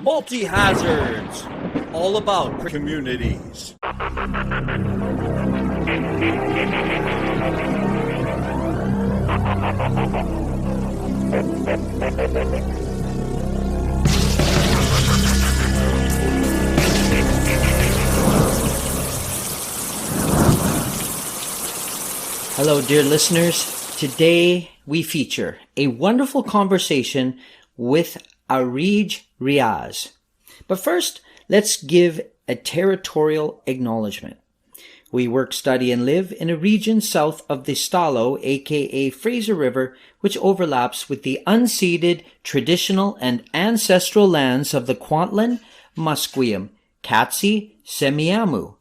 Multi-hazards, all about communities. Hello, dear listeners. Today we feature a wonderful conversation with Areej Riaz. But first, let's give a territorial acknowledgement. We work, study, and live in a region south of the Stalo, aka Fraser River, which overlaps with the unceded, traditional, and ancestral lands of the Kwantlen, Musqueam, Katsi, Semiahmoo,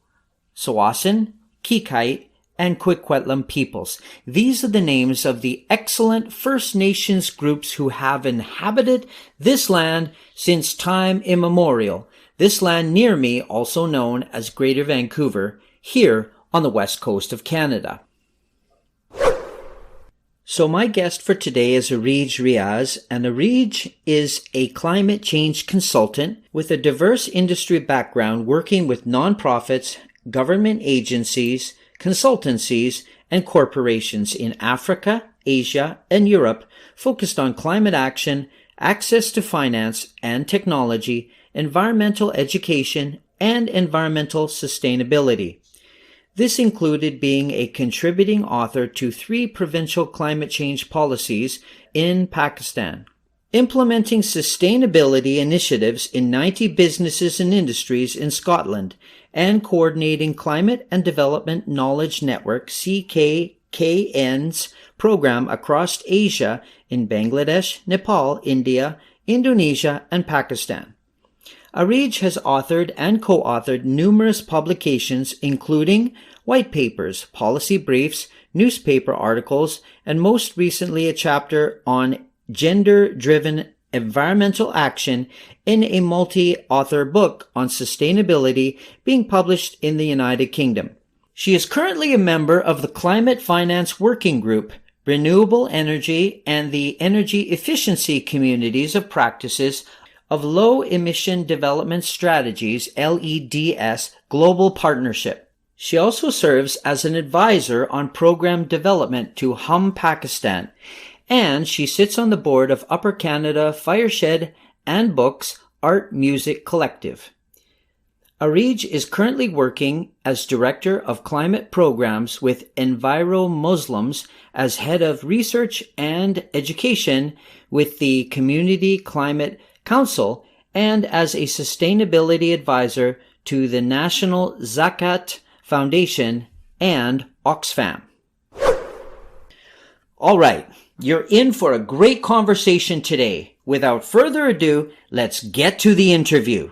Tsawwassen, Kikite, and Quiquetlam peoples. These are the names of the excellent First Nations groups who have inhabited this land since time immemorial. This land near me, also known as Greater Vancouver, here on the west coast of Canada. So my guest for today is Areej Riaz, and Areej is a climate change consultant with a diverse industry background working with nonprofits, government agencies, consultancies, and corporations in Africa, Asia, and Europe focused on climate action, access to finance and technology, environmental education, and environmental sustainability. This included being a contributing author to 3 provincial climate change policies in Pakistan, implementing sustainability initiatives in 90 businesses and industries in Scotland, and coordinating Climate and Development Knowledge Network CDKN's program across Asia in Bangladesh, Nepal, India, Indonesia, and Pakistan. Areej has authored and co-authored numerous publications, including white papers, policy briefs, newspaper articles, and most recently a chapter on gender-driven environmental action in a multi-author book on sustainability being published in the United Kingdom. She is currently a member of the Climate Finance Working Group, Renewable Energy, and the Energy Efficiency Communities of Practices of Low Emission Development Strategies, LEDS, Global Partnership. She also serves as an advisor on program development to Pakistan, and she sits on the board of Upper Canada Fireshed and Books Art Music Collective. Areej is currently working as Director of Climate Programs with Enviro Muslims as Head of Research and Education with the Community Climate Council and as a Sustainability Advisor to the National Zakat Foundation and Oxfam. All right. You're in for a great conversation today. Without further ado, let's get to the interview.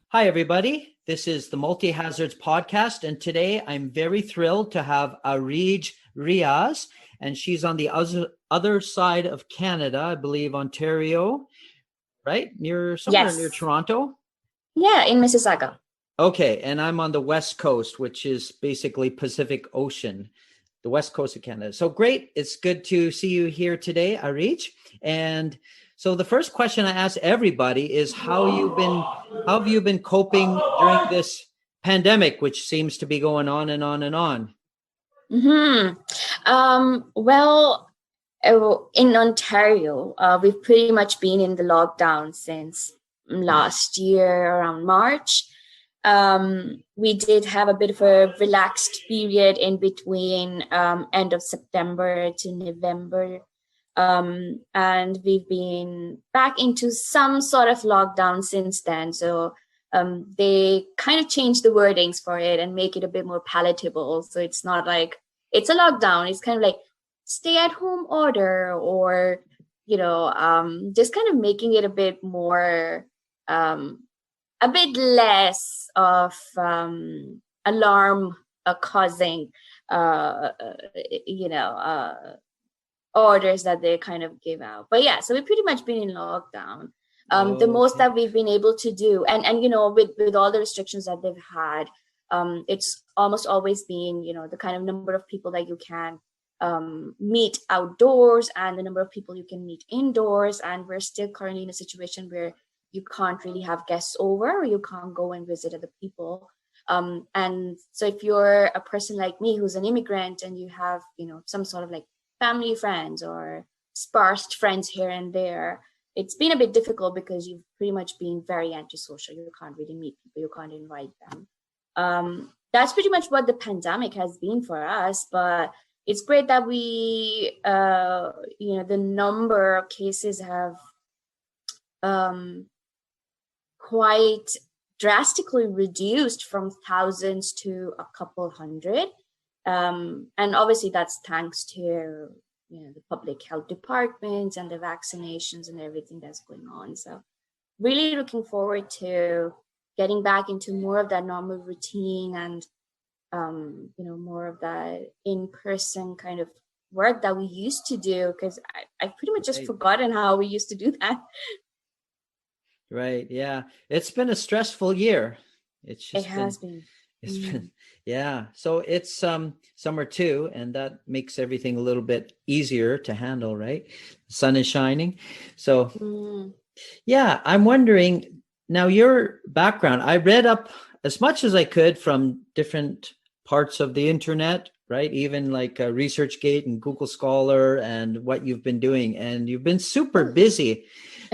Hi, everybody. This is the Multi-Hazards podcast, and today I'm very thrilled to have Areej Riaz, and she's on the other side of Canada, I believe Ontario, right? Somewhere near Toronto? Yeah, in Mississauga. Okay, and I'm on the west coast, which is basically Pacific Ocean. The west coast of Canada. So great. It's good to see you here today, Areej. And so the first question I ask everybody is how have you been coping during this pandemic, which seems to be going on and on and on? Well, in Ontario, we've pretty much been in the lockdown since last year around March. We did have a bit of a relaxed period in between end of September to November. And we've been back into some sort of lockdown since then. So they kind of changed the wordings for it and make it a bit more palatable. So it's not like it's a lockdown. It's kind of like stay at home order or, just kind of making it a bit more, a bit less of alarm causing, orders that they kind of give out. But yeah, so we've pretty much been in lockdown. The most that we've been able to do, and with all the restrictions that they've had, it's almost always been, the kind of number of people that you can meet outdoors and the number of people you can meet indoors. And we're still currently in a situation where you can't really have guests over, or you can't go and visit other people. And so if you're a person like me who's an immigrant and you have, some sort of like family friends or sparse friends here and there, it's been a bit difficult because you've pretty much been very antisocial. You can't really meet people, you can't invite them. That's pretty much what the pandemic has been for us, but it's great that we, the number of cases have quite drastically reduced from thousands to a couple hundred. And obviously that's thanks to, the public health departments and the vaccinations and everything that's going on. So really looking forward to getting back into more of that normal routine and, more of that in-person kind of work that we used to do, because I've pretty much just forgotten how we used to do that. Right. Yeah. It's been a stressful year. It has been. It's been, yeah. So it's summer too, and that makes everything a little bit easier to handle, right? The sun is shining. So yeah, I'm wondering now your background. I read up as much as I could from different parts of the internet, right? Even like ResearchGate and Google Scholar and what you've been doing, and you've been super busy.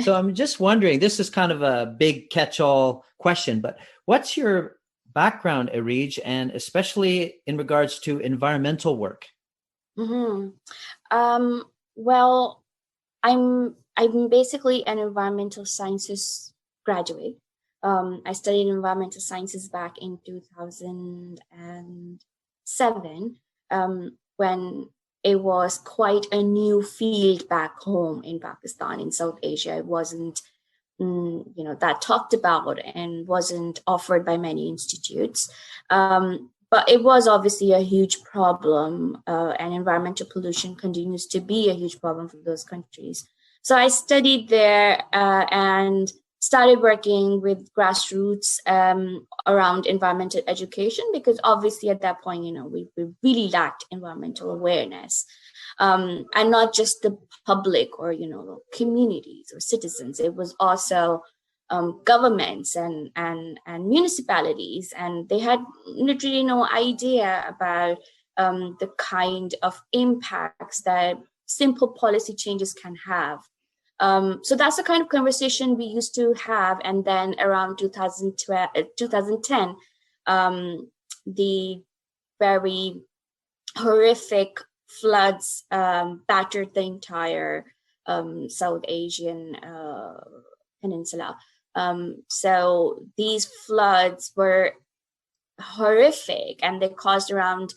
So I'm just wondering, this is kind of a big catch-all question, but what's your background, Areej, and especially in regards to environmental work? Well, I'm basically an environmental sciences graduate. I studied environmental sciences back in 2007, when it was quite a new field back home in Pakistan, in South Asia. It wasn't, that talked about and wasn't offered by many institutes. But it was obviously a huge problem, and environmental pollution continues to be a huge problem for those countries. So I studied there and started working with grassroots around environmental education, because obviously at that point, we really lacked environmental awareness. And not just the public or, communities or citizens. It was also governments and municipalities, and they had literally no idea about the kind of impacts that simple policy changes can have. So that's the kind of conversation we used to have. And then around 2010, the very horrific floods battered the entire South Asian peninsula. So these floods were horrific, and they caused around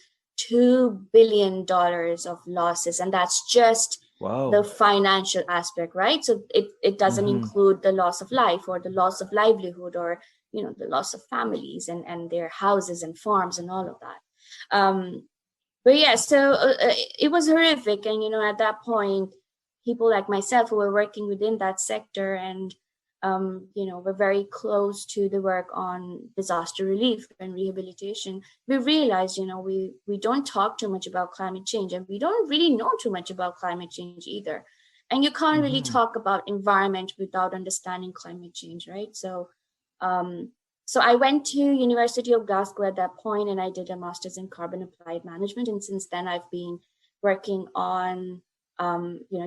$2 billion of losses. And that's just the financial aspect, right? So it doesn't include the loss of life or the loss of livelihood or, the loss of families and their houses and farms and all of that. But yeah, so it was horrific. And, at that point, people like myself who were working within that sector and, we're very close to the work on disaster relief and rehabilitation, we realized, we don't talk too much about climate change, and we don't really know too much about climate change either. And you can't really talk about environment without understanding climate change, right? So I went to University of Glasgow at that point, and I did a master's in carbon applied management. And since then, I've been working on,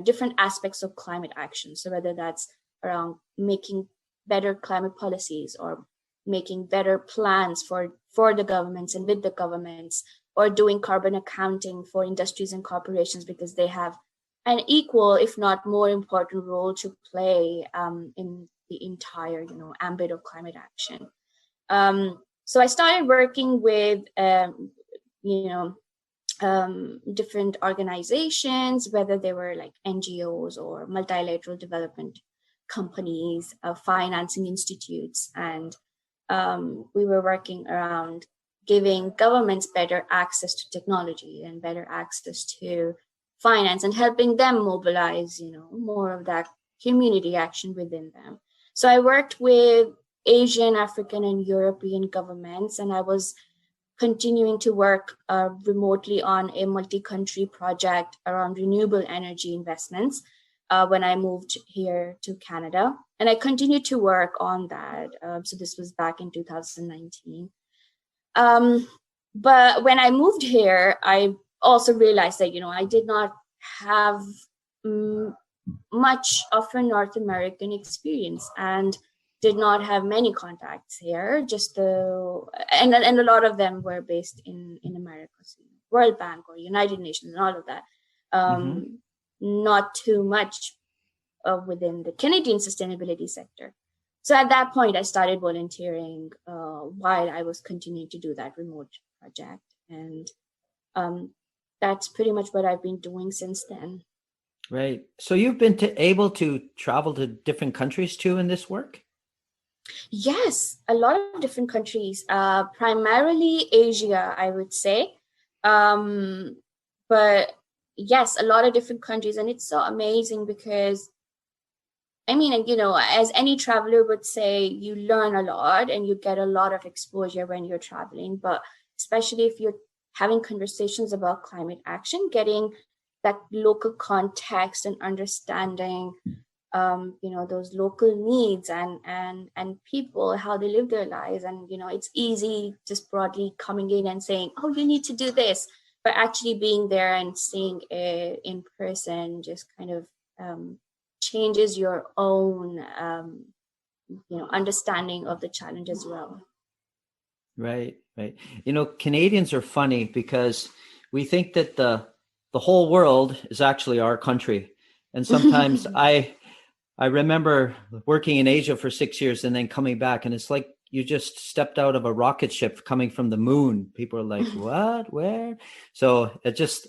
different aspects of climate action. So whether that's around making better climate policies or making better plans for the governments and with the governments, or doing carbon accounting for industries and corporations, because they have an equal, if not more important role to play in the entire, ambit of climate action. So I started working with, different organizations, whether they were like NGOs or multilateral development companies, financing institutes, and we were working around giving governments better access to technology and better access to finance, and helping them mobilize, more of that community action within them. So I worked with Asian, African, and European governments, and I was continuing to work remotely on a multi-country project around renewable energy investments when I moved here to Canada. And I continued to work on that. So this was back in 2019. But when I moved here, I also realized that, I did not have much of a North American experience and did not have many contacts here, and a lot of them were based in America, so World Bank or United Nations and all of that. Not too much within the Canadian sustainability sector. So at that point, I started volunteering while I was continuing to do that remote project. And that's pretty much what I've been doing since then. Right. So you've been able to travel to different countries too in this work? Yes, a lot of different countries, primarily Asia, I would say. But yes, a lot of different countries. And it's so amazing because, as any traveler would say, you learn a lot and you get a lot of exposure when you're traveling. But especially if you're having conversations about climate action, getting that local context and understanding those local needs and people, how they live their lives. And it's easy just broadly coming in and saying, oh, you need to do this, but actually being there and seeing it in person just kind of changes your own understanding of the challenge as well. Right. Canadians are funny because we think that the whole world is actually our country. And sometimes I remember working in Asia for 6 years and then coming back, and it's like you just stepped out of a rocket ship coming from the moon. People are like, what, where? So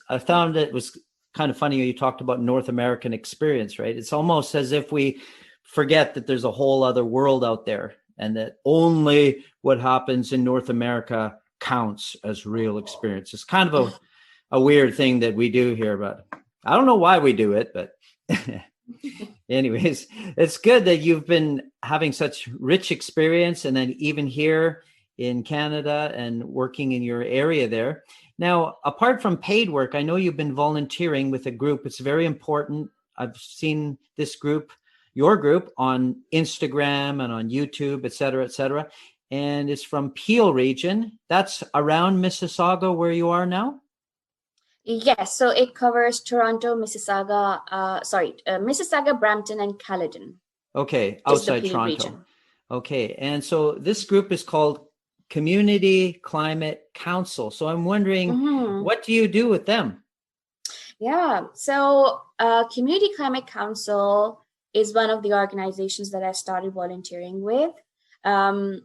I found it was kind of funny. You talked about North American experience, right? It's almost as if we forget that there's a whole other world out there and that only what happens in North America counts as real experience. It's kind of a weird thing that we do here, but I don't know why we do it, but anyways, it's good that you've been having such rich experience, and then even here in Canada and working in your area there. Now, apart from paid work, I know you've been volunteering with a group. It's very important. I've seen this group, your group, on Instagram and on YouTube, et cetera, and it's from Peel region. That's around Mississauga where you are now? Yes, so it covers Toronto, Mississauga, Brampton, and Caledon. Okay, outside Toronto. Region. Okay, and so this group is called Community Climate Council. So I'm wondering, what do you do with them? Yeah, so Community Climate Council is one of the organizations that I started volunteering with.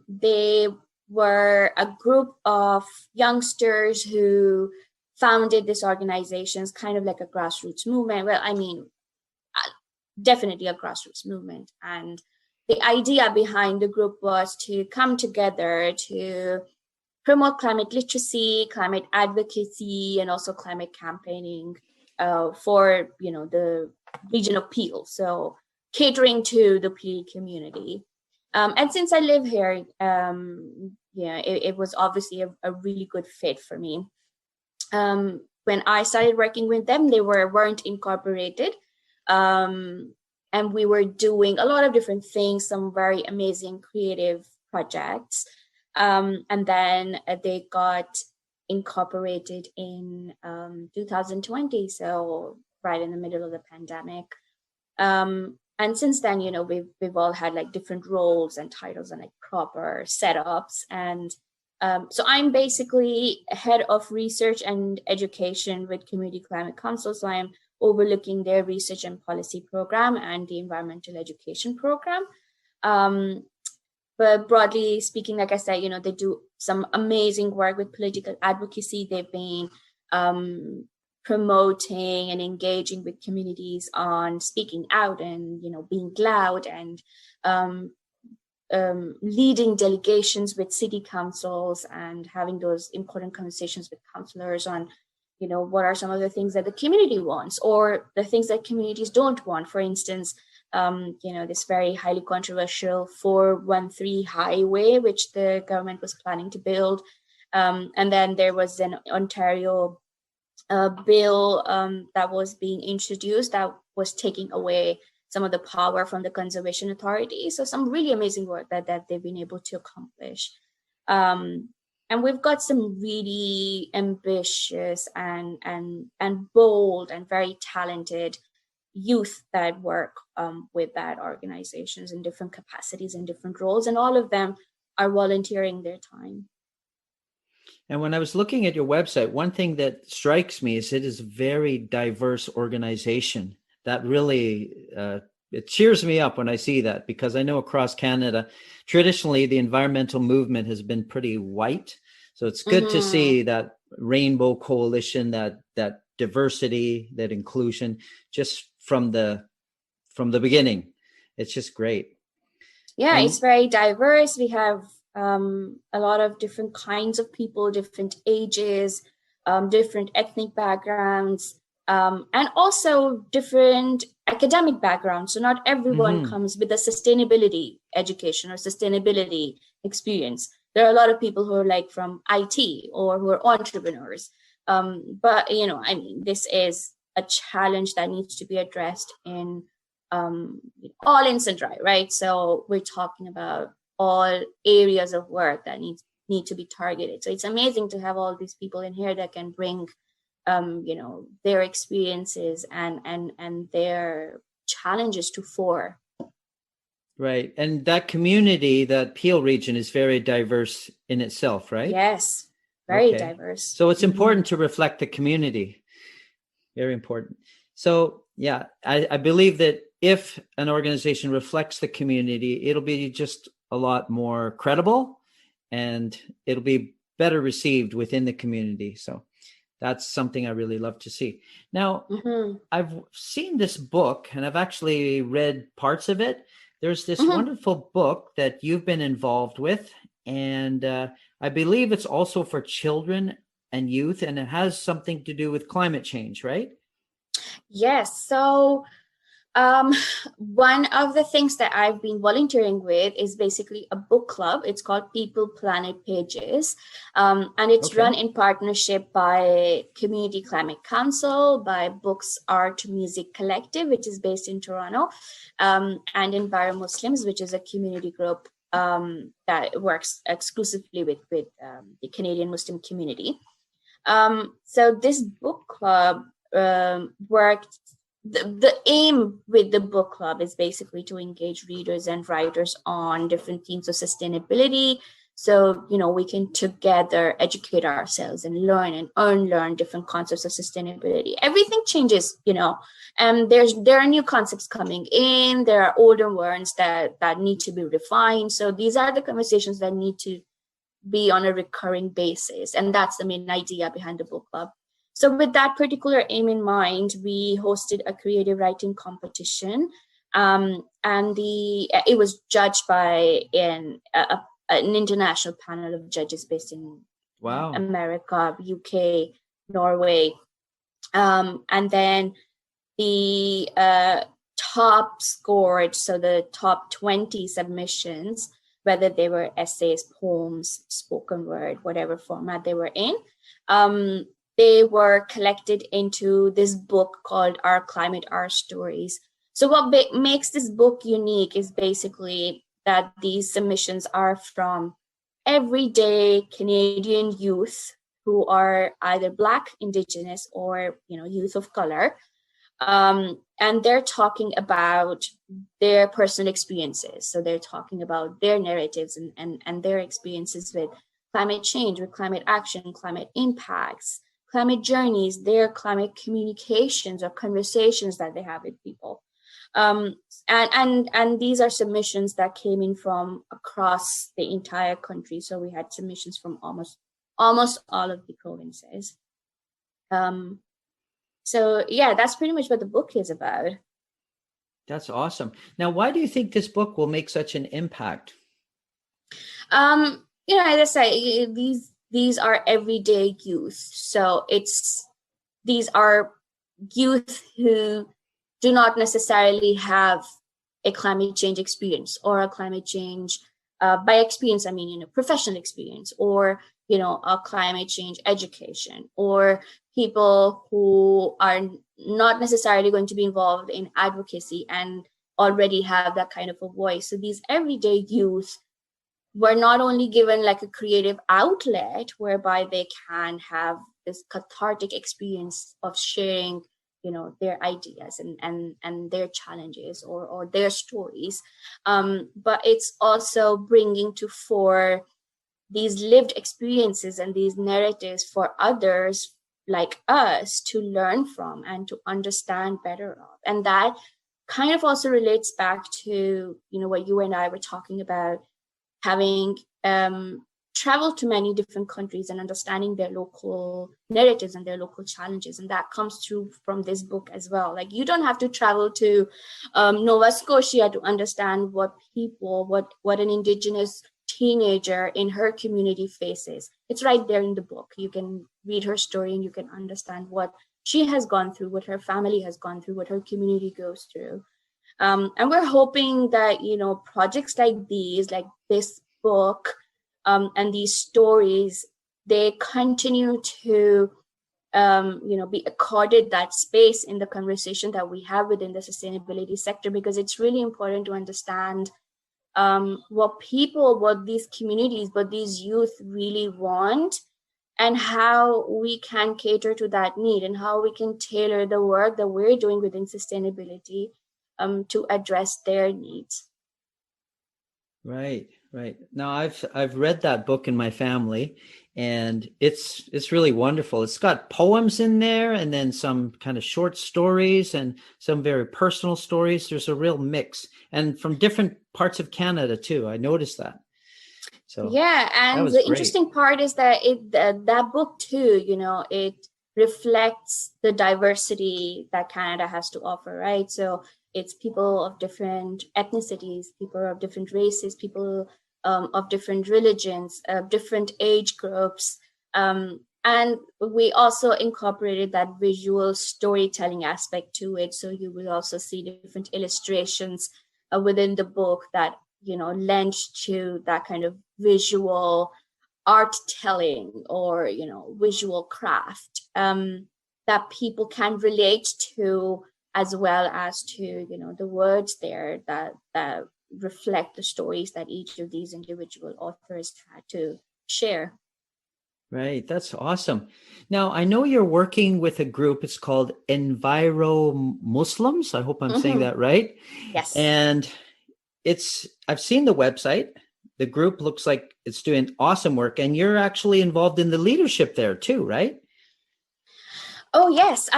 They were a group of youngsters who founded this organization, kind of like a grassroots movement. Well, definitely a grassroots movement. And the idea behind the group was to come together to promote climate literacy, climate advocacy, and also climate campaigning for, the region of Peel. So catering to the Peel community. And since I live here, it was obviously a really good fit for me. When I started working with them, they weren't incorporated. And we were doing a lot of different things, some very amazing creative projects. And then they got incorporated in 2020, so right in the middle of the pandemic. And since then, we've all had like different roles and titles and like proper setups. And so I'm basically head of research and education with Community Climate Council. So I'm overlooking their research and policy program and the environmental education program. But broadly speaking, like I said, they do some amazing work with political advocacy. They've been promoting and engaging with communities on speaking out and, being loud and leading delegations with city councils and having those important conversations with councillors on, what are some of the things that the community wants or the things that communities don't want. For instance, this very highly controversial 413 highway, which the government was planning to build. And then there was an Ontario bill that was being introduced that was taking away some of the power from the conservation authority. So some really amazing work that they've been able to accomplish. And we've got some really ambitious and bold and very talented youth that work with that organizations in different capacities and different roles, and all of them are volunteering their time. And when I was looking at your website, one thing that strikes me is it is a very diverse organization. That really it cheers me up when I see that, because I know across Canada, traditionally the environmental movement has been pretty white. So it's good to see that rainbow coalition, that diversity, that inclusion, just from the beginning. It's just great. Yeah, it's very diverse. We have a lot of different kinds of people, different ages, different ethnic backgrounds, and also different academic backgrounds. So not everyone comes with a sustainability education or sustainability experience. There are a lot of people who are like from IT or who are entrepreneurs. But, I mean, this is a challenge that needs to be addressed in all in Sindrai, right? So we're talking about all areas of work that need to be targeted. So it's amazing to have all these people in here that can bring, their experiences and their challenges to fore. Right. And that community, that Peel region, is very diverse in itself, right? Yes, very diverse. So it's important to reflect the community. Very important. So, yeah, I believe that if an organization reflects the community, it'll be just a lot more credible and it'll be better received within the community. So that's something I really love to see. Now, I've seen this book and I've actually read parts of it. There's this wonderful book that you've been involved with, and I believe it's also for children and youth, and it has something to do with climate change, right? Yes. So one of the things that I've been volunteering with is basically a book club. It's called People Planet Pages. And it's run in partnership by Community Climate Council, by Books, Art, Music Collective, which is based in Toronto, and Enviro Muslims, which is a community group that works exclusively with the Canadian Muslim community. So this book club worked. The aim with the book club is basically to engage readers and writers on different themes of sustainability. So, we can together educate ourselves and learn and unlearn different concepts of sustainability. Everything changes, and there are new concepts coming in. There are older ones that need to be refined. So these are the conversations that need to be on a recurring basis. And that's the main idea behind the book club. So with that particular aim in mind, we hosted a creative writing competition, and it was judged by an international panel of judges based in America, UK, Norway, and then the top scored, so the top 20 submissions, whether they were essays, poems, spoken word, whatever format they were in, they were collected into this book called Our Climate, Our Stories. So what makes this book unique is basically that these submissions are from everyday Canadian youth who are either Black, Indigenous, or youth of color, and they're talking about their personal experiences. So they're talking about their narratives and their experiences with climate change, with climate action, climate impacts, climate journeys, their climate communications or conversations that they have with people. And these are submissions that came in from across the entire country. So we had submissions from almost all of the provinces. So yeah, that's pretty much what the book is about. That's awesome. Now, why do you think this book will make such an impact? As I say, these are everyday youth. So these are youth who do not necessarily have a climate change experience, or a climate change, by experience, I mean, professional experience, or, a climate change education, or people who are not necessarily going to be involved in advocacy and already have that kind of a voice. So these everyday youth were not only given like a creative outlet whereby they can have this cathartic experience of sharing, their ideas and their challenges or their stories, but it's also bringing to fore these lived experiences and these narratives for others like us to learn from and to understand better of. And that kind of also relates back to, what you and I were talking about, having traveled to many different countries and understanding their local narratives and their local challenges. And that comes through from this book as well. Like, you don't have to travel to Nova Scotia to understand what an Indigenous teenager in her community faces. It's right there in the book. You can read her story and you can understand what she has gone through, what her family has gone through, what her community goes through. And we're hoping that, projects like these, like this book, and these stories, they continue to, be accorded that space in the conversation that we have within the sustainability sector, because it's really important to understand what these communities, what these youth really want, and how we can cater to that need and how we can tailor the work that we're doing within sustainability to address their needs. Right. Now I've read that book in my family, and it's really wonderful. It's got poems in there and then some kind of short stories and some very personal stories. There's a real mix, and from different parts of Canada too. I noticed that. So yeah, and the interesting part is that that book too, it reflects the diversity that Canada has to offer, right? So it's people of different ethnicities, people of different races, people of different religions, different age groups. And we also incorporated that visual storytelling aspect to it. So you will also see different illustrations within the book that, lend to that kind of visual art telling or, visual craft that people can relate to, as well as to, the words there that reflect the stories that each of these individual authors had to share. Right. That's awesome. Now, I know you're working with a group. It's called Enviro Muslims. I hope I'm saying that right. Yes. And I've seen the website. The group looks like it's doing awesome work, and you're actually involved in the leadership there too, right? Oh, yes.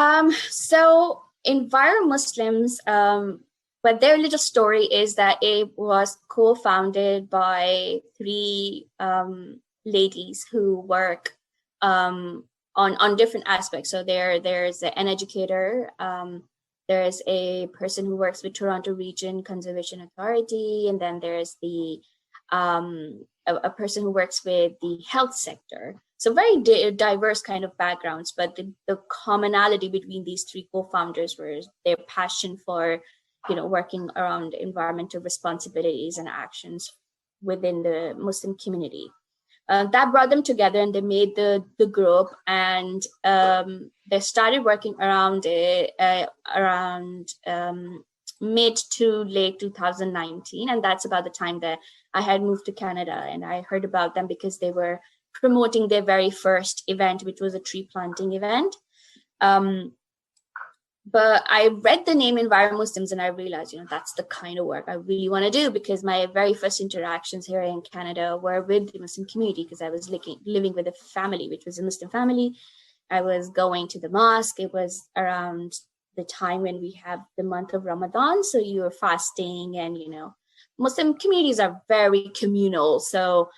So Enviro Muslims, but their little story is that it was co-founded by three ladies who work on different aspects. So there's an educator, there's a person who works with Toronto Region Conservation Authority, and then there's the a person who works with the health sector. So very diverse kind of backgrounds, but the commonality between these three co-founders was their passion for, working around environmental responsibilities and actions within the Muslim community. That brought them together, and they made the group, and they started working around it around mid to late 2019, and that's about the time that I had moved to Canada, and I heard about them because they were promoting their very first event, which was a tree planting event. But I read the name Enviro Muslims and I realized, that's the kind of work I really want to do, because my very first interactions here in Canada were with the Muslim community, because I was living with a family, which was a Muslim family. I was going to the mosque. It was around the time when we have the month of Ramadan. So you were fasting, and, Muslim communities are very communal. So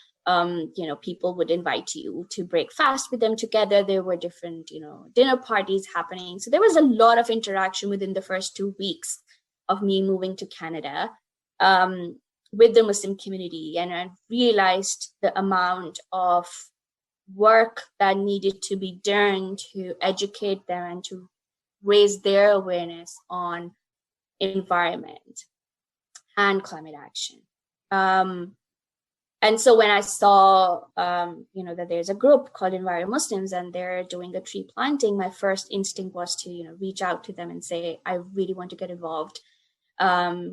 people would invite you to break fast with them together. There were different, dinner parties happening. So there was a lot of interaction within the first 2 weeks of me moving to Canada with the Muslim community. And I realized the amount of work that needed to be done to educate them and to raise their awareness on environment and climate action. And so when I saw, that there's a group called Enviro Muslims and they're doing a tree planting, my first instinct was to, reach out to them and say, I really want to get involved. I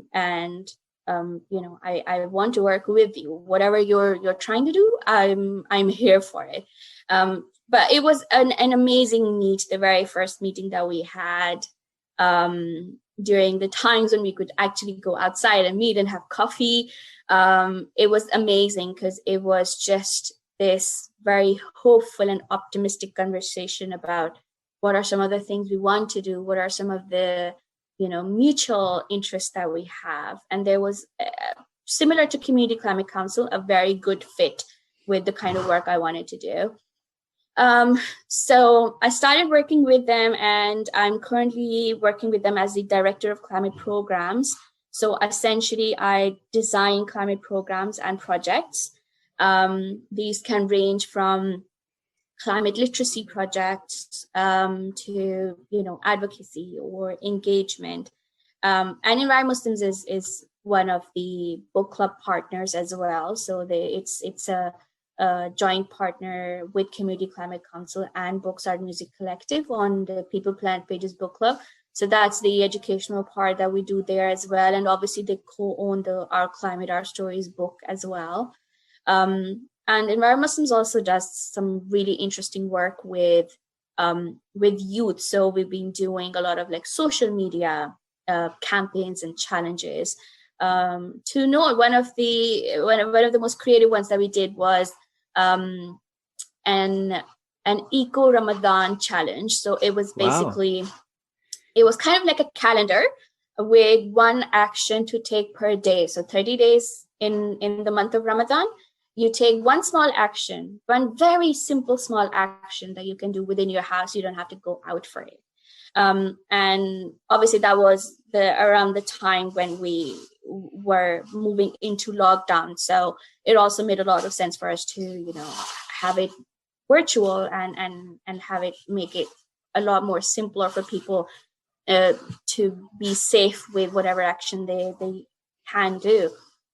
want to work with you. Whatever you're trying to do, I'm here for it. But it was an amazing meet, the very first meeting that we had, during the times when we could actually go outside and meet and have coffee. It was amazing because it was just this very hopeful and optimistic conversation about what are some of the things we want to do, what are some of the mutual interests that we have. And there was, similar to Community Climate Council, a very good fit with the kind of work I wanted to do. So I started working with them, and I'm currently working with them as the Director of Climate Programs. So essentially, I design climate programs and projects. These can range from climate literacy projects to advocacy or engagement. And Enviro Muslims is one of the book club partners as well. So it's a joint partner with Community Climate Council and Books, Art, Music Collective on the People, Planet, Pages book club. So that's the educational part that we do there as well. And obviously they co-own the Our Climate, Our Stories book as well. And Enviro Muslims also does some really interesting work with youth. So we've been doing a lot of like social media campaigns and challenges. To note, one of the most creative ones that we did was an eco Ramadan challenge. So it was basically, it was kind of like a calendar with one action to take per day. So 30 days in the month of Ramadan, you take one small action, one very simple small action that you can do within your house. You don't have to go out for it. And obviously that was around the time when we were moving into lockdown. So it also made a lot of sense for us to, have it virtual and have it make it a lot more simpler for people to be safe with whatever action they can do.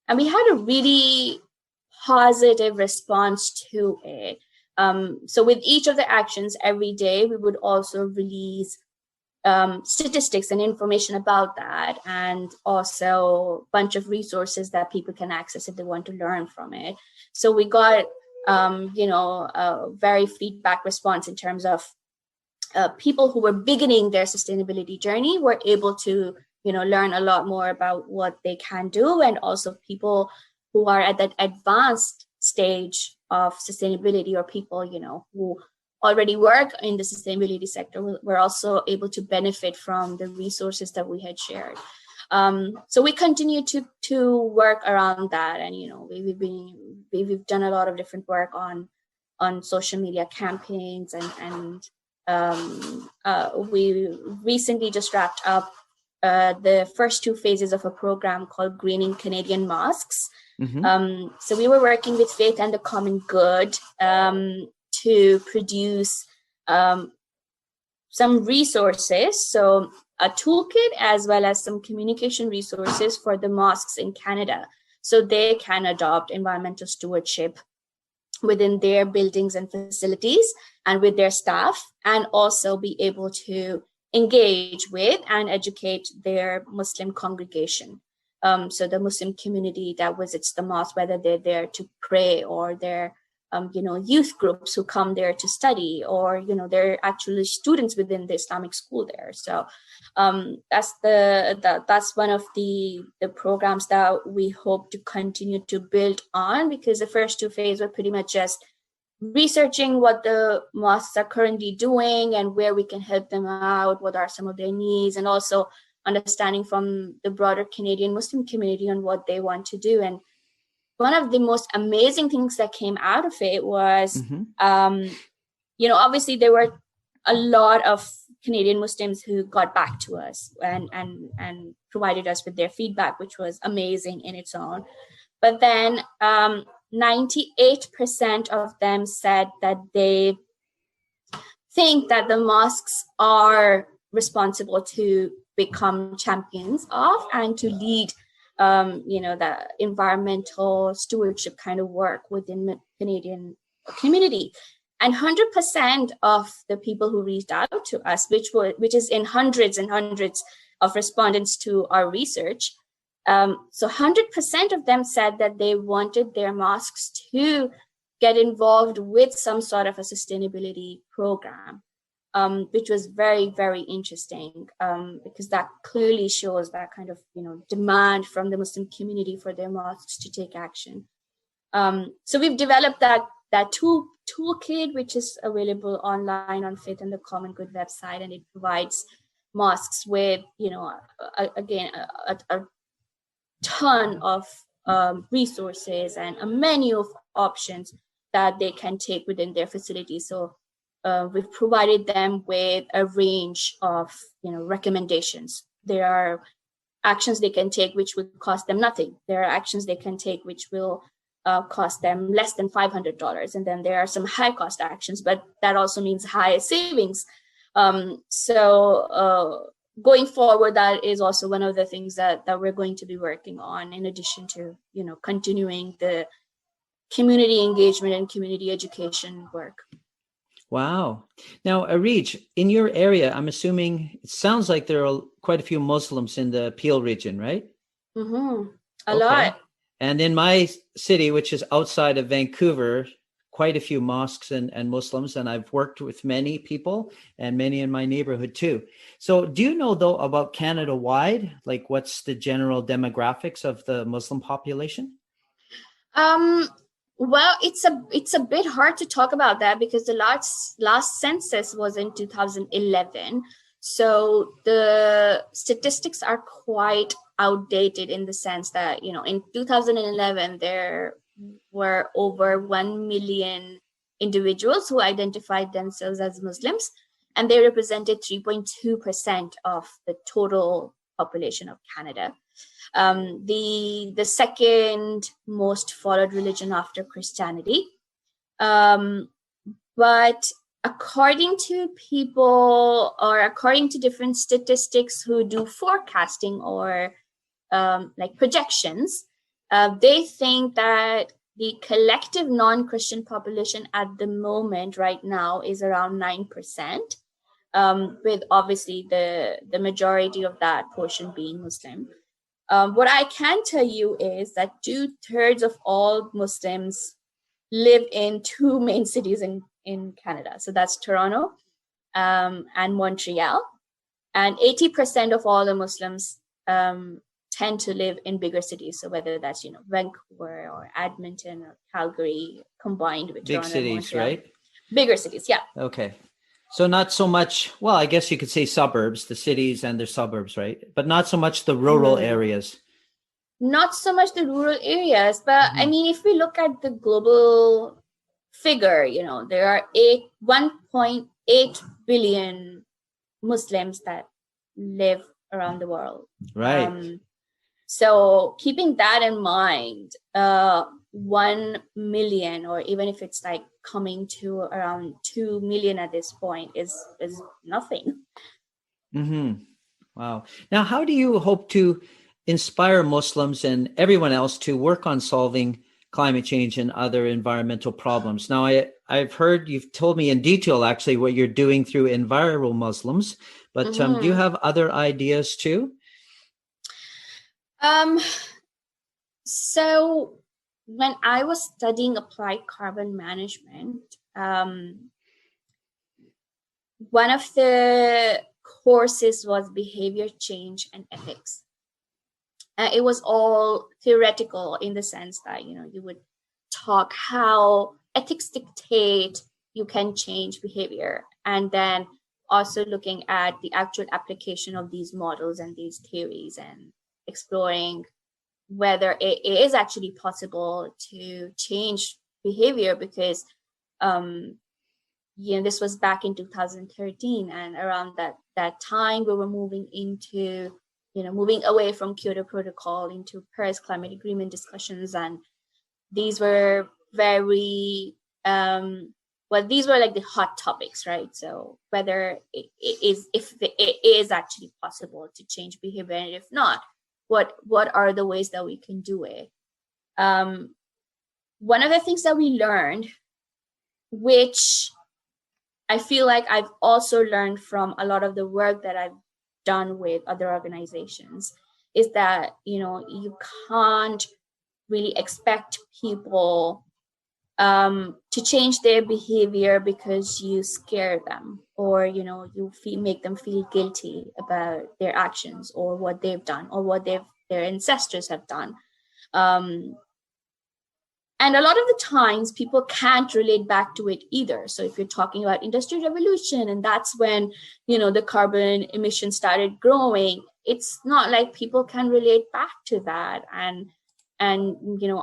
And we had a really positive response to it. So with each of the actions every day, we would also release statistics and information about that, and also a bunch of resources that people can access if they want to learn from it. So we got, a very feedback response in terms of people who were beginning their sustainability journey were able to, learn a lot more about what they can do, and also people who are at that advanced stage of sustainability, or people, who already work in the sustainability sector, were also able to benefit from the resources that we had shared. So we continue to work around that, and we've done a lot of different work on social media campaigns, and we recently just wrapped up the first 2 phases of a program called Greening Canadian Mosques. Mm-hmm. So we were working with Faith and the Common Good to produce some resources, so a toolkit as well as some communication resources for the mosques in Canada, so they can adopt environmental stewardship within their buildings and facilities and with their staff, and also be able to engage with and educate their Muslim congregation. So the Muslim community that visits the mosque, whether they're there to pray or they're youth groups who come there to study, or they're actually students within the Islamic school there. So that's one of the programs that we hope to continue to build on, because the first 2 phases were pretty much just researching what the mosques are currently doing and where we can help them out, what are some of their needs, and also understanding from the broader Canadian Muslim community on what they want to do. And one of the most amazing things that came out of it was, obviously there were a lot of Canadian Muslims who got back to us and provided us with their feedback, which was amazing in its own. But then 98% of them said that they think that the mosques are responsible to become champions of and to lead the environmental stewardship kind of work within the Canadian community. And 100% of the people who reached out to us, which is in hundreds and hundreds of respondents to our research. So 100% of them said that they wanted their mosques to get involved with some sort of a sustainability program, which was very, very interesting, because that clearly shows that kind of, demand from the Muslim community for their mosques to take action. So we've developed that toolkit, which is available online on Faith and the Common Good website, and it provides mosques with, a ton of resources and a menu of options that they can take within their facility. So we've provided them with a range of recommendations. There are actions they can take which would cost them nothing. There are actions they can take which will cost them less than $500. And then there are some high cost actions, but that also means high savings. Going forward, that is also one of the things that we're going to be working on, in addition to, continuing the community engagement and community education work. Wow. Now, Areej, in your area, I'm assuming it sounds like there are quite a few Muslims in the Peel region, right? Mm-hmm. A lot. And in my city, which is outside of Vancouver, quite a few mosques and Muslims, and I've worked with many people and many in my neighborhood too. So do you know, though, about Canada-wide? Like, what's the general demographics of the Muslim population? Well, it's a bit hard to talk about that because the last census was in 2011. So the statistics are quite outdated in the sense that, in 2011, there were over 1 million individuals who identified themselves as Muslims, and they represented 3.2% of the total population of Canada. The second most followed religion after Christianity. But according to people, or according to different statistics who do forecasting or like projections, they think that the collective non-Christian population at the moment right now is around 9%, with obviously the majority of that portion being Muslim. What I can tell you is that 2/3 of all Muslims live in two main cities in Canada. So that's Toronto and Montreal. And 80% of all the Muslims tend to live in bigger cities. So whether that's, Vancouver or Edmonton or Calgary combined with big Toronto cities, and Montreal. right? Bigger cities, yeah. Okay. So not so much, well, I guess you could say suburbs, the cities and their suburbs, right? But not so much the rural areas. Not so much the rural areas, but I mean, if we look at the global figure, there are 1.8 billion Muslims that live around the world. Right. So keeping that in mind, 1 million, or even if it's like coming to around 2 million at this point, is nothing. Mm-hmm. Wow. Now, how do you hope to inspire Muslims and everyone else to work on solving climate change and other environmental problems? Now, I've heard, you've told me in detail, actually, what you're doing through Enviro Muslims, but do you have other ideas too? So when I was studying applied carbon management, one of the courses was behavior change and ethics. It was all theoretical in the sense that, you would talk how ethics dictate you can change behavior, and then also looking at the actual application of these models and these theories and exploring whether it is actually possible to change behavior, because this was back in 2013, and around that time we were moving away from Kyoto Protocol into Paris Climate Agreement discussions, and these were very these were like the hot topics, right? So whether it is actually possible to change behavior, and if not, what are the ways that we can do it? One of the things that we learned, which I feel like I've also learned from a lot of the work that I've done with other organizations is that, you can't really expect people to change their behavior because you scare them, or make them feel guilty about their actions or what they've done or what their ancestors have done. And a lot of the times people can't relate back to it either. So if you're talking about industrial revolution, and that's when, the carbon emissions started growing, it's not like people can relate back to that and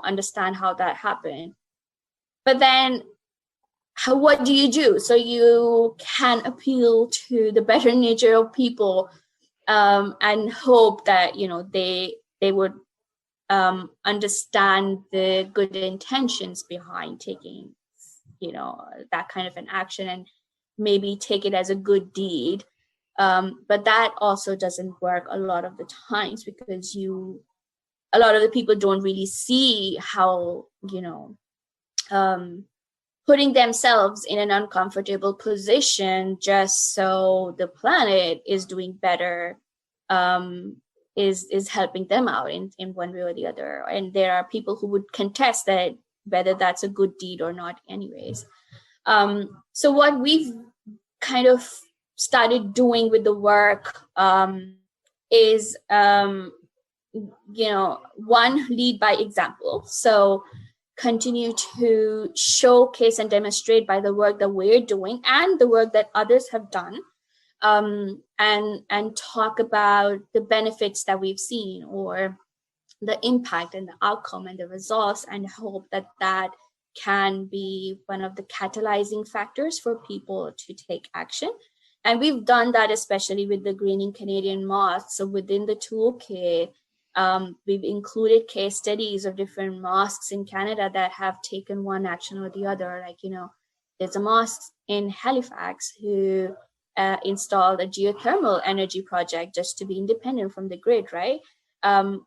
understand how that happened. But then what do you do? So you can appeal to the better nature of people, and hope that, they would understand the good intentions behind taking, that kind of an action, and maybe take it as a good deed. But that also doesn't work a lot of the times, because a lot of the people don't really see how, putting themselves in an uncomfortable position just so the planet is doing better, is helping them out in one way or the other. And there are people who would contest that, whether that's a good deed or not anyways. So what we've kind of started doing with the work is, one, lead by example. So continue to showcase and demonstrate by the work that we're doing and the work that others have done, and talk about the benefits that we've seen, or the impact and the outcome and the results, and hope that that can be one of the catalyzing factors for people to take action. And we've done that especially with the Greening Canadian Mosques. So within the toolkit, we've included case studies of different mosques in Canada that have taken one action or the other. Like, there's a mosque in Halifax who installed a geothermal energy project just to be independent from the grid, right?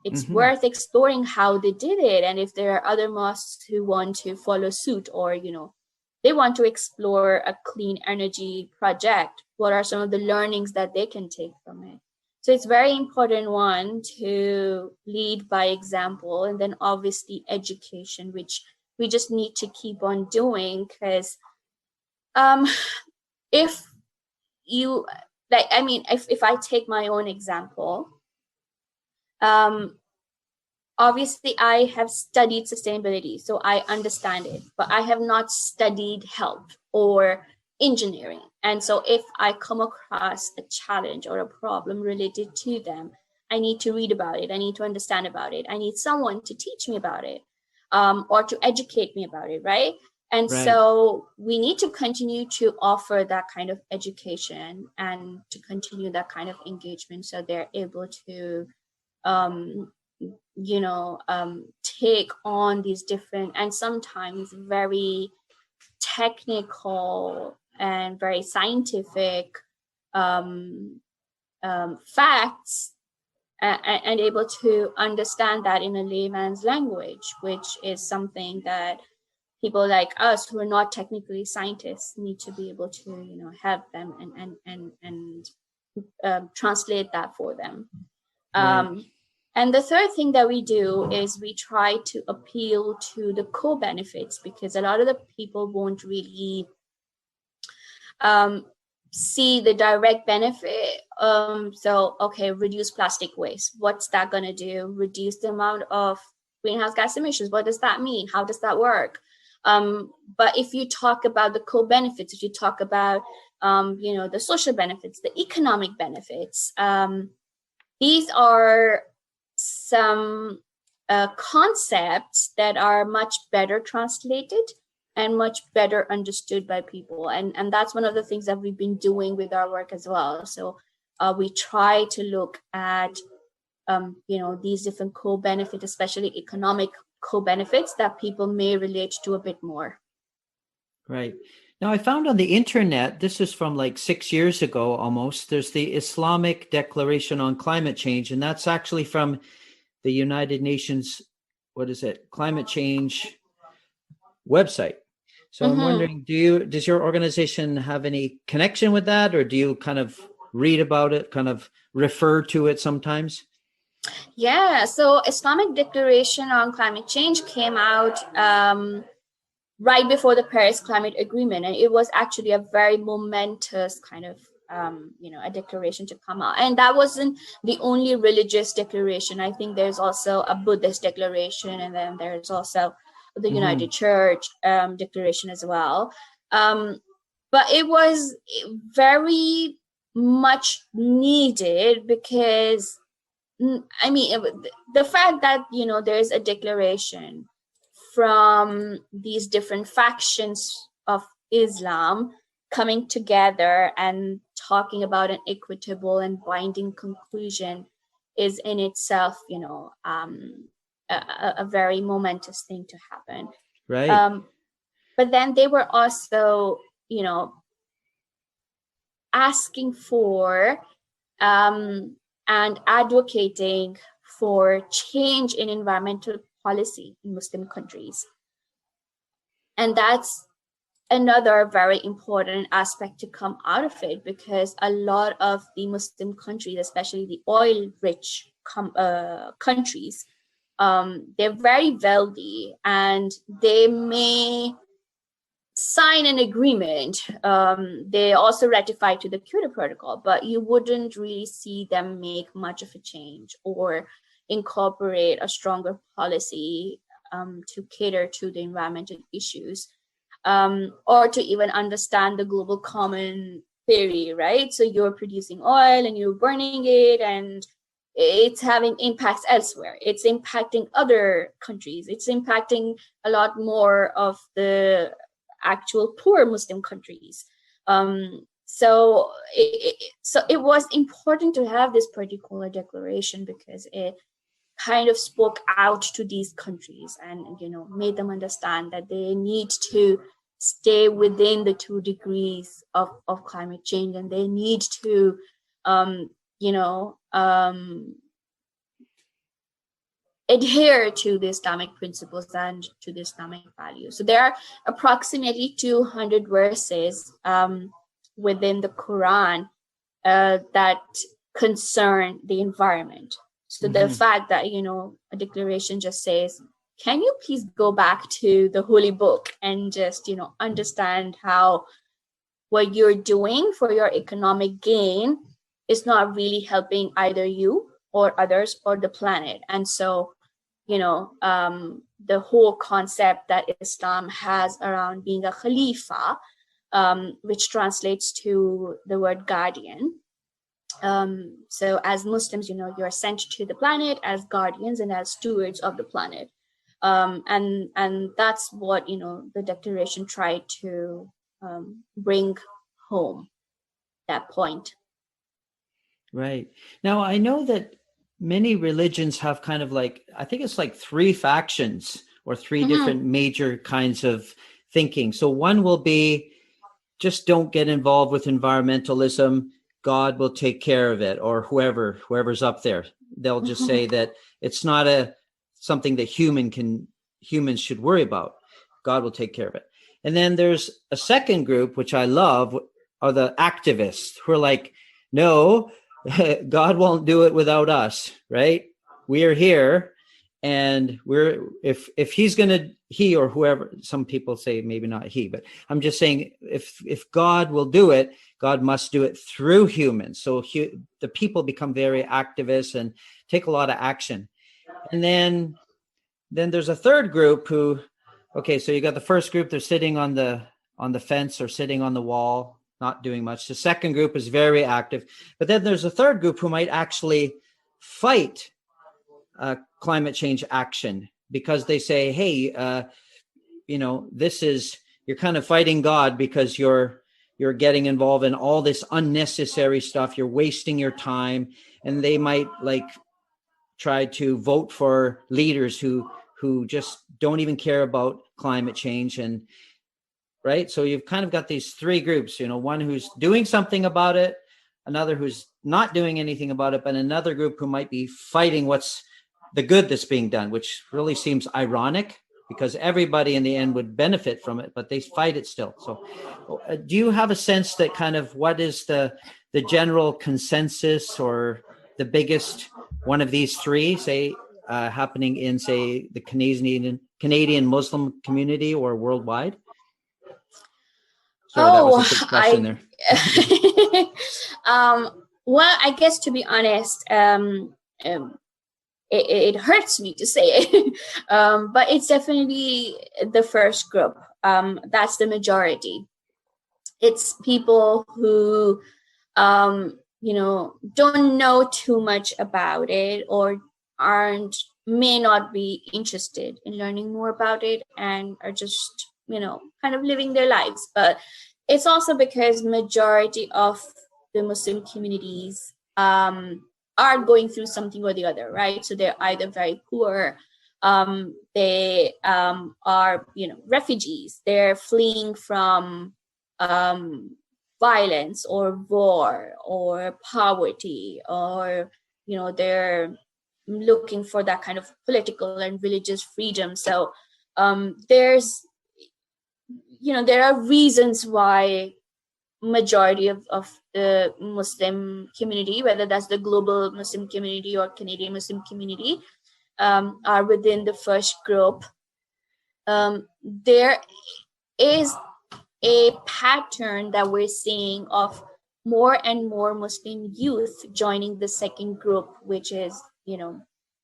It's worth exploring how they did it. And if there are other mosques who want to follow suit, or, they want to explore a clean energy project, what are some of the learnings that they can take from it? So it's very important, one, to lead by example, and then obviously education, which we just need to keep on doing, because if you, like, I mean, if I take my own example, obviously I have studied sustainability, so I understand it, but I have not studied health or engineering. And so if I come across a challenge or a problem related to them, I need to read about it. I need to understand about it. I need someone to teach me about it, or to educate me about it, right? And so we need to continue to offer that kind of education and to continue that kind of engagement, so they're able to, take on these different and sometimes very technical and very scientific facts, and able to understand that in a layman's language, which is something that people like us who are not technically scientists need to be able to, help them and translate that for them. And the third thing that we do is we try to appeal to the co-benefits, because a lot of the people won't really see the direct benefit. So, okay, reduce plastic waste. What's that going to do? Reduce the amount of greenhouse gas emissions. What does that mean? How does that work? But if you talk about the co-benefits, if you talk about, the social benefits, the economic benefits, these are some concepts that are much better translated and much better understood by people. And that's one of the things that we've been doing with our work as well. So we try to look at, these different co-benefits, especially economic co-benefits that people may relate to a bit more. Right. Now, I found on the internet, this is from like 6 years ago almost, there's the Islamic Declaration on Climate Change, and that's actually from the United Nations, climate change website. So I'm wondering, does your organization have any connection with that, or do you kind of read about it, kind of refer to it sometimes? Yeah, so Islamic Declaration on Climate Change came out right before the Paris Climate Agreement, and it was actually a very momentous kind of a declaration to come out. And that wasn't the only religious declaration. I think there's also a Buddhist declaration, and then there's also the United Church declaration as well. But it was very much needed because, I mean, the fact that, there's a declaration from these different factions of Islam coming together and talking about an equitable and binding conclusion is in itself, a very momentous thing to happen. Right. But then they were also, asking for and advocating for change in environmental policy in Muslim countries. And that's another very important aspect to come out of it, because a lot of the Muslim countries, especially the oil-rich countries, they're very wealthy, and they may sign an agreement. They also ratify to the Kyoto Protocol, but you wouldn't really see them make much of a change or incorporate a stronger policy to cater to the environmental issues, or to even understand the global common theory, right? So you're producing oil and you're burning it, and it's having impacts elsewhere. It's impacting other countries. It's impacting a lot more of the actual poor Muslim countries. So it was important to have this particular declaration, because it kind of spoke out to these countries and, made them understand that they need to stay within the 2 degrees of climate change, and they need to, adhere to the Islamic principles and to the Islamic values. So there are approximately 200 verses within the Quran that concern the environment. So the fact that, a declaration just says, can you please go back to the holy book and just, understand how what you're doing for your economic gain is not really helping either you or others or the planet. And so, the whole concept that Islam has around being a Khalifa, which translates to the word guardian. So as Muslims, you're sent to the planet as guardians and as stewards of the planet. And that's what, the declaration tried to bring home, that point. Right. Now, I know that many religions have kind of like, I think it's like 3 factions or 3 different major kinds of thinking. So one will be, just don't get involved with environmentalism. God will take care of it, or whoever's up there. They'll just say that it's not something that humans should worry about. God will take care of it. And then there's a second group, which I love, are the activists who are like, no, God won't do it without us, right? We are here, and if he's going to, he or whoever, some people say maybe not he, but I'm just saying if God will do it, God must do it through humans. So the people become very activist and take a lot of action. And then there's a third group who, okay, so you got the first group, they're sitting on the fence or sitting on the wall, not doing much. The second group is very active. But then there's a third group who might actually fight climate change action, because they say, hey, you're kind of fighting God because you're getting involved in all this unnecessary stuff. You're wasting your time. And they might like try to vote for leaders who just don't even care about climate change. And right. So you've kind of got these 3 groups, one who's doing something about it, another who's not doing anything about it, but another group who might be fighting what's the good that's being done, which really seems ironic because everybody in the end would benefit from it, but they fight it still. So do you have a sense that kind of what is the the general consensus or the biggest one of these three, say, happening in, say, the Canadian Muslim community or worldwide? Sorry, that was a big question there. Well, I guess, to be honest, it hurts me to say it, but it's definitely the first group. That's the majority. It's people who, don't know too much about it, or may not be interested in learning more about it, and are just, kind of living their lives. But it's also because majority of the Muslim communities are going through something or the other, right? So they're either very poor, they are, refugees, they're fleeing from violence or war or poverty, or, they're looking for that kind of political and religious freedom. So there are reasons why majority of the Muslim community, whether that's the global Muslim community or Canadian Muslim community, are within the first group. There is a pattern that we're seeing of more and more Muslim youth joining the second group, which is,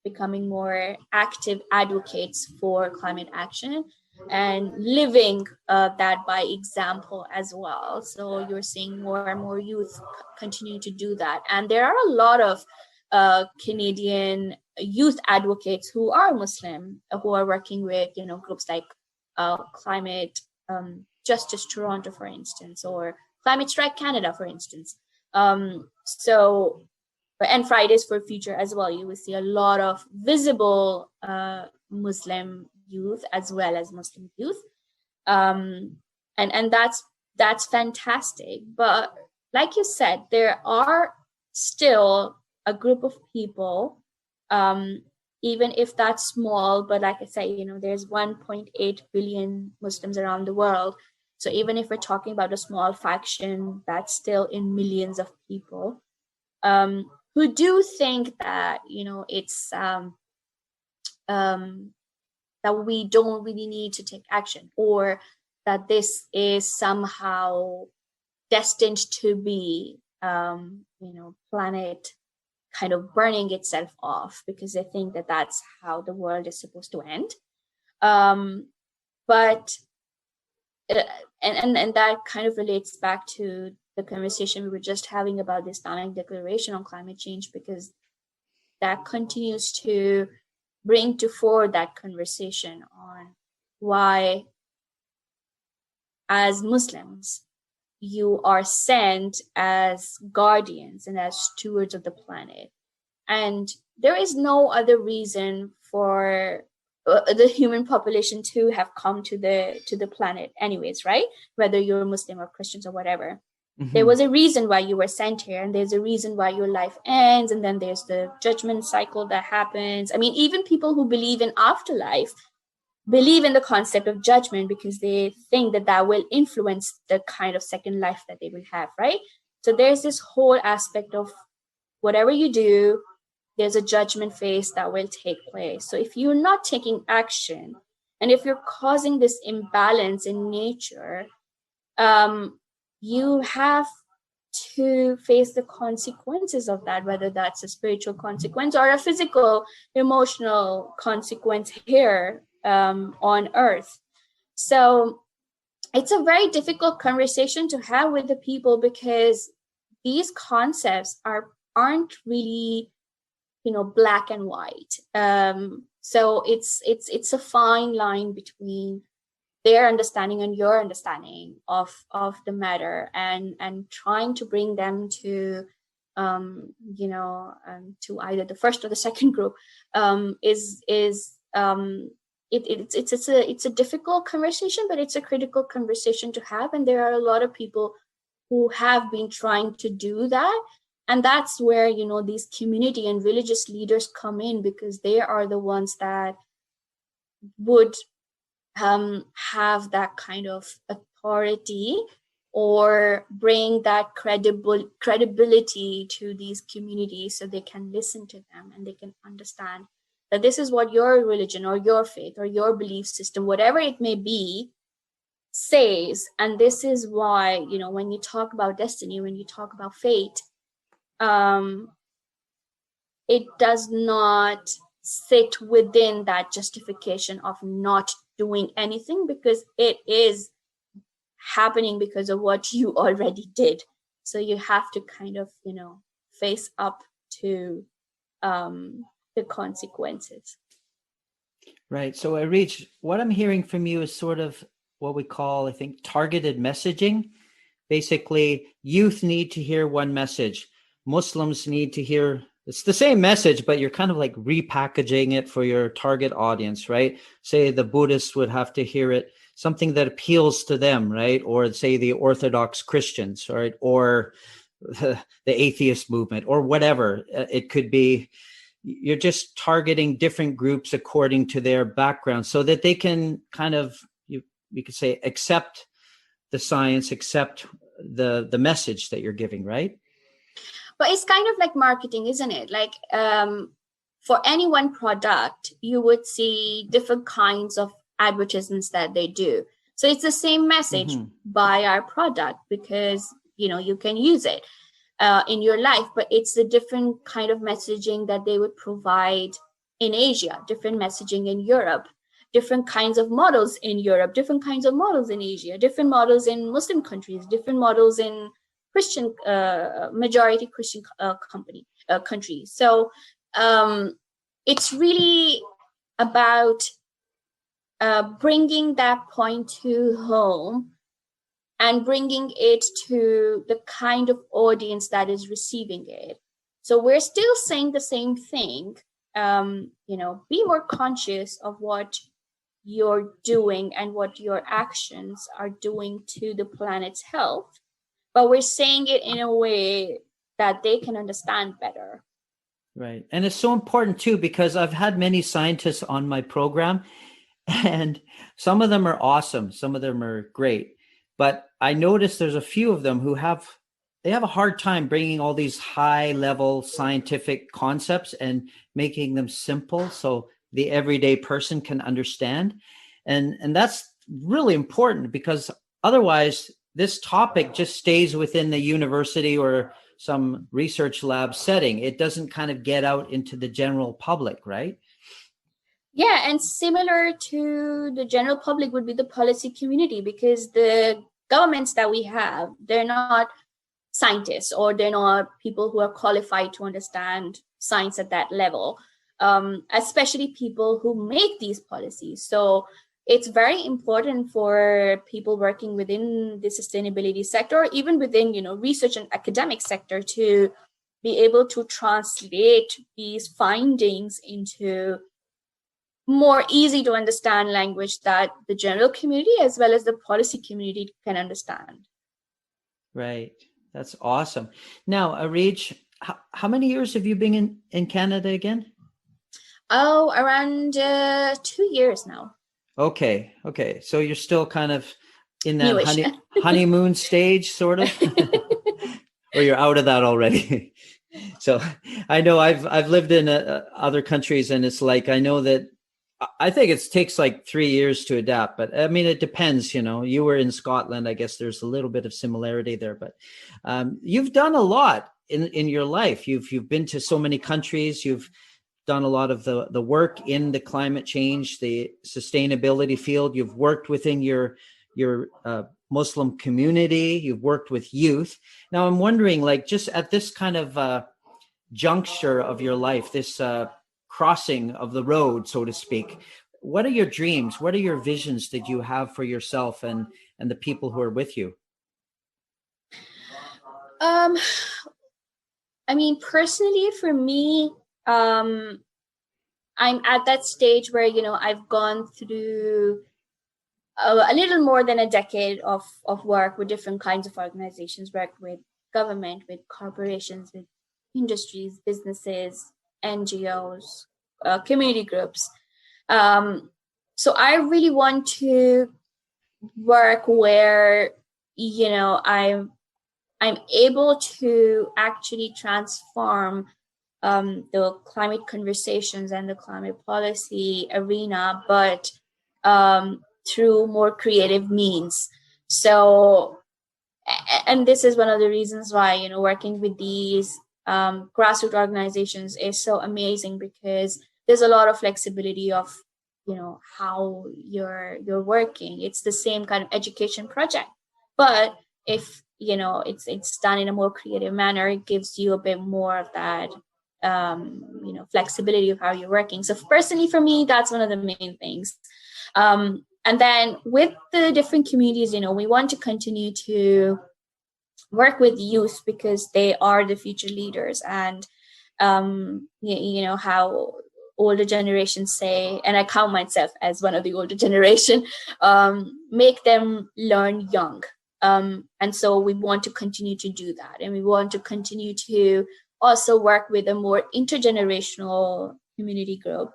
becoming more active advocates for climate action and living that by example as well. So you're seeing more and more youth continue to do that. And there are a lot of Canadian youth advocates who are Muslim, who are working with, groups like Climate Justice Toronto, for instance, or Climate Strike Canada, for instance. And Fridays for Future as well. You will see a lot of visible Muslim youth as well as Muslim youth, and that's fantastic. But like you said, there are still a group of people, even if that's small. But like I say, there's 1.8 billion Muslims around the world. So even if we're talking about a small faction, that's still in millions of people who do think that, it's that we don't really need to take action, or that this is somehow destined to be, planet kind of burning itself off, because they think that that's how the world is supposed to end. But that kind of relates back to the conversation we were just having about the Islamic Declaration on Climate Change, because that continues to bring to fore that conversation on why, as Muslims, you are sent as guardians and as stewards of the planet. And there is no other reason for the human population to have come to the planet anyways, right? Whether you're Muslim or Christians or whatever. Mm-hmm. There was a reason why you were sent here, and there's a reason why your life ends, and then there's the judgment cycle that happens. I mean, even people who believe in afterlife believe in the concept of judgment, because they think that will influence the kind of second life that they will have, right? So there's this whole aspect of whatever you do, there's a judgment phase that will take place. So if you're not taking action, and if you're causing this imbalance in nature, you have to face the consequences of that, whether that's a spiritual consequence or a physical, emotional consequence here on Earth. So it's a very difficult conversation to have with the people, because these concepts aren't really, black and white. So it's a fine line between their understanding and your understanding of the matter, and trying to bring them to to either the first or the second group it's a difficult conversation, but it's a critical conversation to have. And there are a lot of people who have been trying to do that. And that's where, these community and religious leaders come in, because they are the ones that would have that kind of authority, or bring that credibility to these communities so they can listen to them and they can understand that this is what your religion or your faith or your belief system, whatever it may be, says. And this is why, when you talk about destiny, when you talk about fate, it does not sit within that justification of not doing anything, because it is happening because of what you already did. So you have to kind of, face up to the consequences. Right. So, Areej, what I'm hearing from you is sort of what we call, I think, targeted messaging. Basically, youth need to hear one message. Muslims need to hear, it's the same message, but you're kind of like repackaging it for your target audience, right? Say the Buddhists would have to hear it, something that appeals to them, right? Or say the Orthodox Christians, right? Or the atheist movement, or whatever it could be. You're just targeting different groups according to their background so that they can kind of, you could say, accept the science, accept the message that you're giving, right? But it's kind of like marketing, isn't it? Like for any one product, you would see different kinds of advertisements that they do. So it's the same message, buy our product because, you can use it in your life, but it's a different kind of messaging that they would provide in Asia, different messaging in Europe, different kinds of models in Europe, different kinds of models in Asia, different models in Muslim countries, different models in Christian, majority Christian countries. So it's really about bringing that point to home and bringing it to the kind of audience that is receiving it. So we're still saying the same thing, be more conscious of what you're doing and what your actions are doing to the planet's health. But we're saying it in a way that they can understand better. Right. And it's so important too, because I've had many scientists on my program, and some of them are awesome. Some of them are great. But I noticed there's a few of them who have a hard time bringing all these high level scientific concepts and making them simple so the everyday person can understand. And that's really important, because otherwise this topic just stays within the university or some research lab setting. It doesn't kind of get out into the general public, right? Yeah, and similar to the general public would be the policy community, because the governments that we have, they're not scientists, or they're not people who are qualified to understand science at that level, especially people who make these policies. So it's very important for people working within the sustainability sector, or even within, research and academic sector, to be able to translate these findings into more easy to understand language that the general community as well as the policy community can understand. Right. That's awesome. Now, Areej, how many years have you been in Canada again? Oh, around 2 years now. Okay. So you're still kind of in that honeymoon stage, sort of, or you're out of that already. So I know I've lived in other countries, and it's like, I know that I think it takes like 3 years to adapt, but I mean, it depends, you were in Scotland. I guess there's a little bit of similarity there, but you've done a lot in your life. You've been to so many countries. You've done a lot of the work in the climate change, the sustainability field. You've worked within your Muslim community. You've worked with youth. Now I'm wondering, like, just at this kind of juncture of your life, this crossing of the road, so to speak, what are your dreams? What are your visions that you have for yourself and the people who are with you? I mean, personally, for me, I'm at that stage where, I've gone through a little more than a decade of work with different kinds of organizations, worked with government, with corporations, with industries, businesses, NGOs, community groups. So I really want to work where, I'm able to actually transform the climate conversations and the climate policy arena, but through more creative means. So, and this is one of the reasons why, working with these grassroots organizations is so amazing, because there's a lot of flexibility of, how you're working. It's the same kind of education project, but if, it's done in a more creative manner, it gives you a bit more of that flexibility of how you're working. So personally, for me, that's one of the main things. And then with the different communities, we want to continue to work with youth, because they are the future leaders. And how older generations say, and I count myself as one of the older generation, make them learn young. And so we want to continue to do that, and we want to continue to also work with a more intergenerational community group.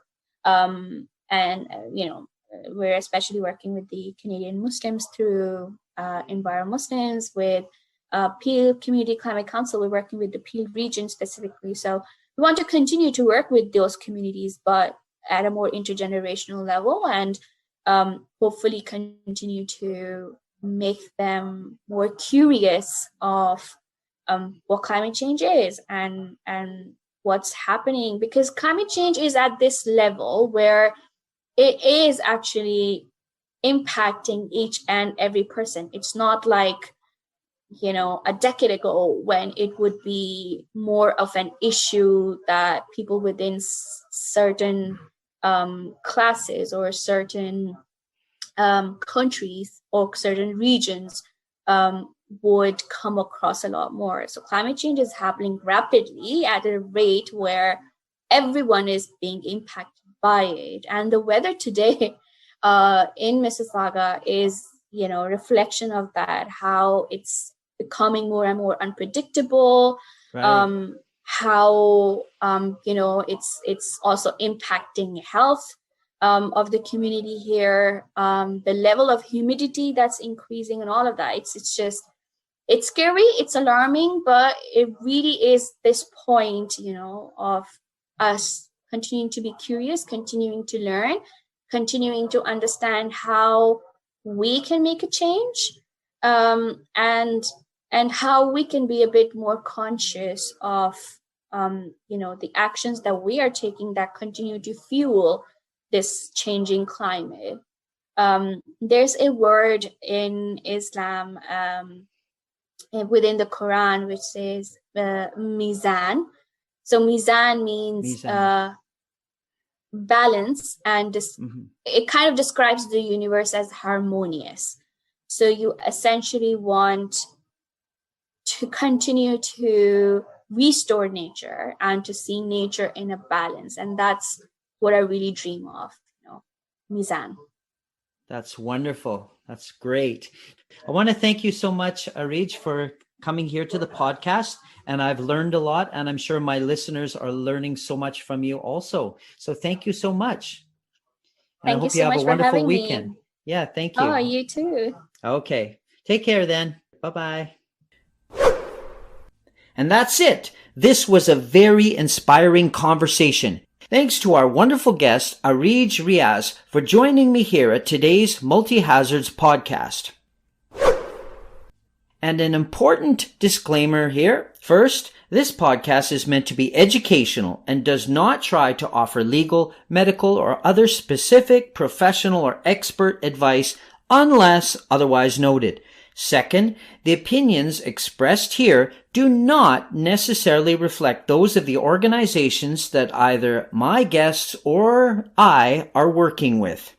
We're especially working with the Canadian Muslims through Enviro Muslims, with Peel Community Climate Council. We're working with the Peel region specifically. So we want to continue to work with those communities, but at a more intergenerational level, and hopefully continue to make them more curious of what climate change is and what's happening, because climate change is at this level where it is actually impacting each and every person. It's not like, a decade ago when it would be more of an issue that people within certain classes or certain countries or certain regions would come across a lot more. So climate change is happening rapidly at a rate where everyone is being impacted by it. And the weather today in Mississauga is, reflection of that, how it's becoming more and more unpredictable. Right. How it's also impacting health of the community here, the level of humidity that's increasing, and all of that. It's scary, it's alarming, but it really is this point, of us continuing to be curious, continuing to learn, continuing to understand how we can make a change, and how we can be a bit more conscious of, the actions that we are taking that continue to fuel this changing climate. There's a word in Islam within the Quran which says mizan. So mizan means balance, and it kind of describes the universe as harmonious. So you essentially want to continue to restore nature and to see nature in a balance. And that's what I really dream of, mizan. That's wonderful. That's great. I want to thank you so much, Areej, for coming here to the podcast. And I've learned a lot, and I'm sure my listeners are learning so much from you also. So thank you so much. And I hope you have a wonderful weekend. Yeah, thank you. Oh, you too. Okay. Take care then. Bye-bye. And that's it. This was a very inspiring conversation. Thanks to our wonderful guest, Areej Riaz, for joining me here at today's Multi-Hazards podcast. And an important disclaimer here. First, this podcast is meant to be educational and does not try to offer legal, medical, or other specific professional or expert advice unless otherwise noted. Second, the opinions expressed here do not necessarily reflect those of the organizations that either my guests or I are working with.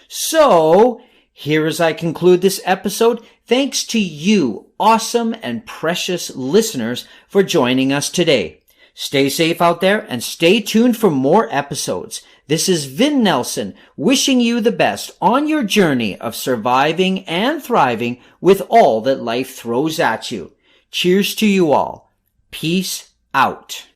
So, here as I conclude this episode, thanks to you, awesome and precious listeners, for joining us today. Stay safe out there and stay tuned for more episodes. This is Vin Nelson wishing you the best on your journey of surviving and thriving with all that life throws at you. Cheers to you all. Peace out.